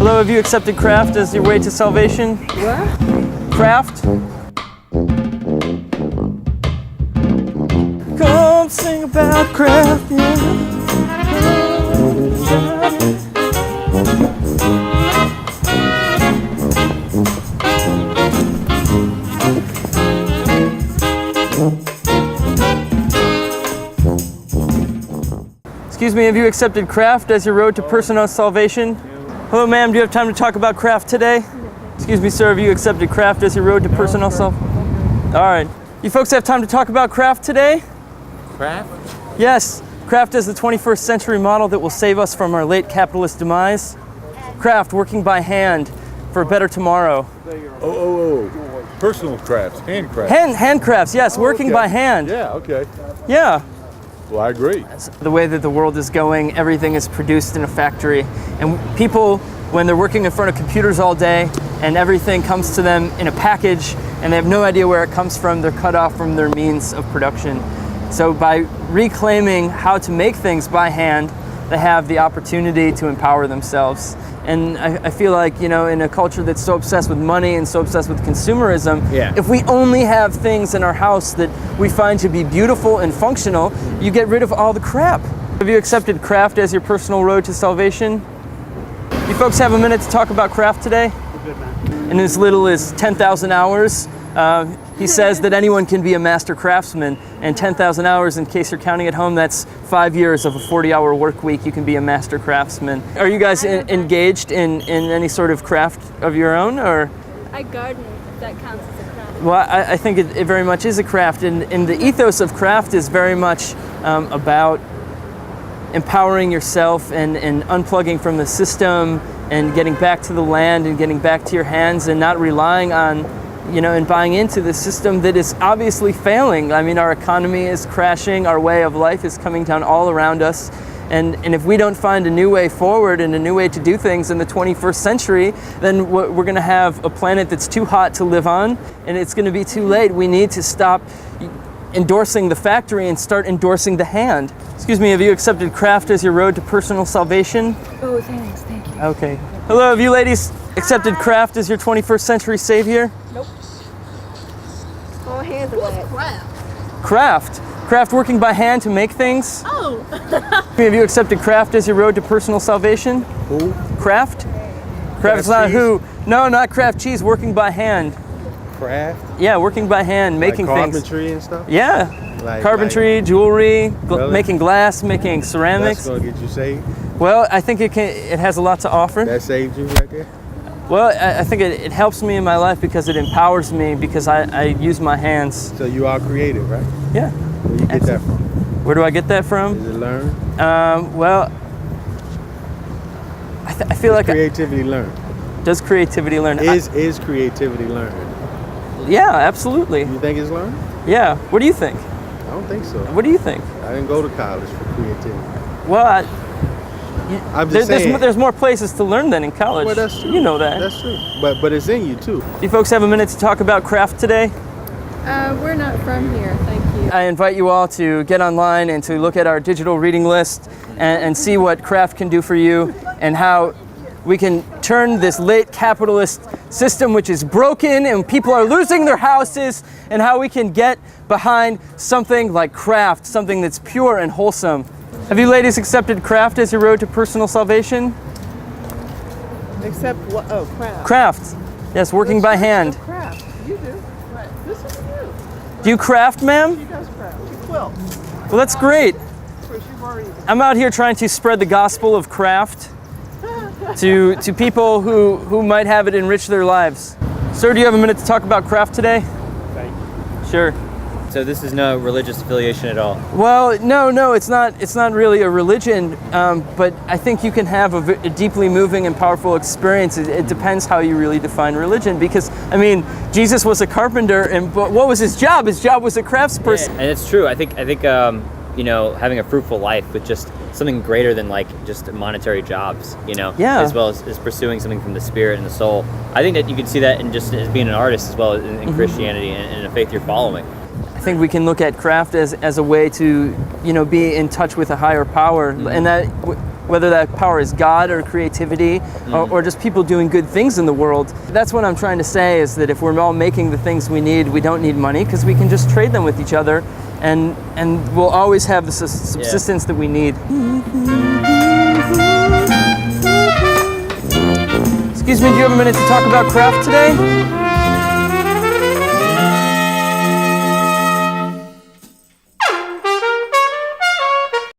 Hello, have you accepted craft as your way to salvation? What? Craft? Come sing about craft, yeah. Excuse me, have you accepted craft as your road to personal salvation? Hello, ma'am, do you have time to talk about craft today? Excuse me, sir, have you accepted craft as your road to personal salvation? All right. You folks have time to talk about craft today? Craft? Yes. Craft is the 21st century model that will save us from our late capitalist demise. Craft, working by hand for a better tomorrow. Personal crafts, handcrafts. Handcrafts, yes, working by hand. Yeah, okay. Yeah. Well, I agree. The way that the world is going, everything is produced in a factory. And people, when they're working in front of computers all day and everything comes to them in a package and they have no idea where it comes from, they're cut off from their means of production. So by reclaiming how to make things by hand, they have the opportunity to empower themselves. And I feel like, you know, in a culture that's so obsessed with money and so obsessed with consumerism, if we only have things in our house that we find to be beautiful and functional, you get rid of all the crap. Have you accepted craft as your personal road to salvation? You folks have a minute to talk about craft today? In as little as 10,000 hours, he says that anyone can be a master craftsman, and 10,000 hours, in case you're counting at home, that's 5 years of a 40-hour work week. You can be a master craftsman. Are you guys engaged in any sort of craft of your own, or? I garden, if that counts as a craft. Well, I think it very much is a craft, and the ethos of craft is very much about empowering yourself and unplugging from the system and getting back to the land and getting back to your hands and not relying on, you know, and buying into the system that is obviously failing. I mean, our economy is crashing, our way of life is coming down all around us. And if we don't find a new way forward and a new way to do things in the 21st century, then we're gonna have a planet that's too hot to live on, and it's gonna be too late. We need to stop endorsing the factory and start endorsing the hand. Excuse me, have you accepted craft as your road to personal salvation? Oh, thanks, thank you. Okay. Hello, have you ladies accepted craft as your 21st century savior? Nope. Oh, hands are wet. Craft. Craft, working by hand to make things. Oh. Have you accepted craft as your road to personal salvation? Who? Craft? Craft's not cheese? who. No, not craft cheese, working by hand. Craft? Yeah, working by hand, making like things. carpentry and stuff? Yeah. Like, Carpentry, jewelry, Really? making glass, making ceramics. That's gonna get you saved? Well, I think it has a lot to offer. That saved you right there? Well, I think it helps me in my life because it empowers me because I use my hands. So you are creative, right? Yeah. Where you get that from? Where do I get that from? Is it learned? Well, I feel like Creativity learned. does creativity learn? Is creativity learned? Yeah, absolutely. You think it's learned? Yeah. What do you think? I don't think so. What do you think? I didn't go to college for creativity. Well, I'm just saying. there's more places to learn than in college. Well, that's true. You know that. That's true. But it's in you too. You folks have a minute to talk about craft today? We're not from here, thank you. I invite you all to get online and to look at our digital reading list and see what craft can do for you and how we can turn this late capitalist system, which is broken and people are losing their houses, and how we can get behind something like craft, something that's pure and wholesome. Have you ladies accepted craft as your road to personal salvation? Except what? Oh, craft. Craft. Yes, working by hand. Craft. You do. Right. This is you. Do you craft, ma'am? She does craft. She quilts. Well, that's great. So she's already. I'm out here trying to spread the gospel of craft to people who might have it enrich their lives. Sir, do you have a minute to talk about craft today? Thank you. Sure. So this is no religious affiliation at all? Well, no, it's not really a religion, but I think you can have a deeply moving and powerful experience. It depends how you really define religion, because, I mean, Jesus was a carpenter, but what was his job? His job was a craftsperson. Yeah, and it's true. I think you know, having a fruitful life with just something greater than like just monetary jobs, you know, as well as pursuing something from the spirit and the soul. I think that you can see that in just as being an artist as well as in Christianity and a faith you're following. I think we can look at craft as a way to, you know, be in touch with a higher power, and that whether that power is God or creativity or just people doing good things in the world. That's what I'm trying to say, is that if we're all making the things we need, we don't need money, because we can just trade them with each other, and we'll always have the subsistence that we need. Excuse me, do you have a minute to talk about craft today?